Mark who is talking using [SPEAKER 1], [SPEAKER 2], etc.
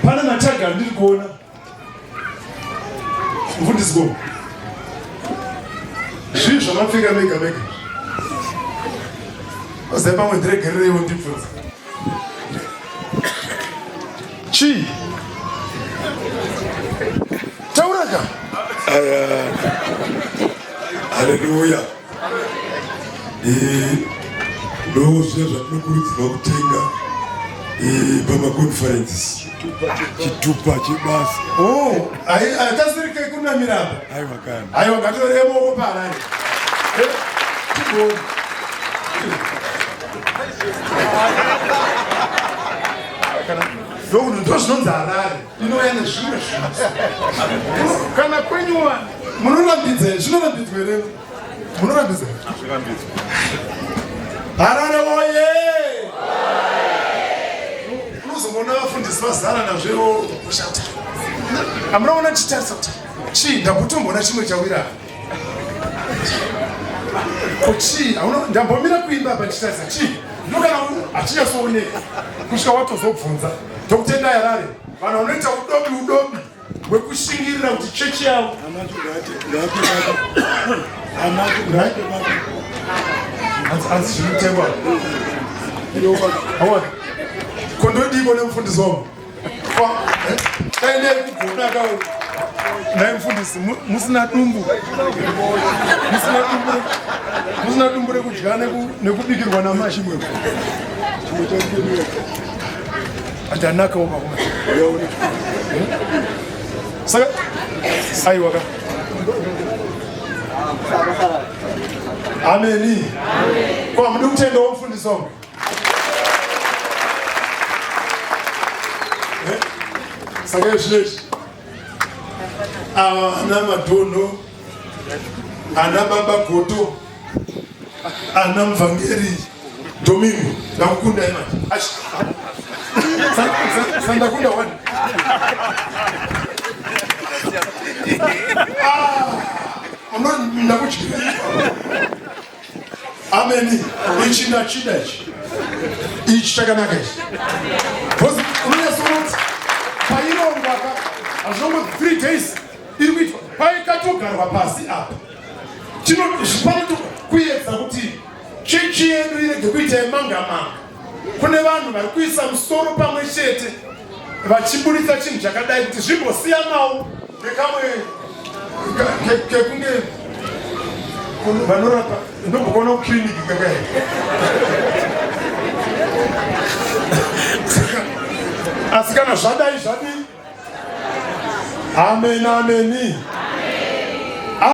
[SPEAKER 1] Pana mataga ndiri kuona. Mfundisi go. Zvinhu zvamapfeka mega mega. Ose pamwe ndiregererewo ndibvunza. Chi? Tauraka?
[SPEAKER 2] Hallelujah. Ndozve zvatinokurudzirwa kutenga pamaconferences. Chitupa chibasa.
[SPEAKER 1] Akasirike kunamira apa.
[SPEAKER 2] Aiwa kana.
[SPEAKER 1] Aiwa ngatoremo kuparani. Ndokuti ndozvinonzi Harare inouya nezvimwe zvinhu. Kana kwenyuwa munorambidza zvinorambidzwa here? Munorambidza? Harare oye! Unozomona vafundisi vazara nazvewo kushata. Amunoona chitarisa kuti chii ndambotombona chimwe chawira. Kochi ndambomira kuimba apa chitarisa chii ndokana achinyasooneka kusvika watozobvunza ndokutenda Harare vanhu vanoita udobi hwekushingirira kuti chechi yavo hanzi zvinotengwa kondodiko nemufundisi wangu taendei kugona kao nai mufundisi musina dumbu musina dumbu rekudya nekubikirwa namashimwe atanakawo makuma saka aiwaka ameni kwa mudi kutendawo mufundisi wangu saka izvinezvi ana madhono ana baba goto ana mvangeri Domingo ndakukunda imani sandakunda wani ndakuchika ameni ichi ndachida ichi chakanaka ichi kozi unonyasonoti pairongwaka hazvongo 3 days iri kuitwa paikatogarwa pasi apa zvipanoto kuedza kuti chechi yedu irege kuita yemanga-manga. Kune vanhu vari kuisa musoro pamwe chete vachiburitsa chinhu chakadai kuti zvimbosiyanawo nekamwe kekunge vanorapa ndobokona kukiriniki kakaya. Asi kana zvadai zvadii? Amen, ameni.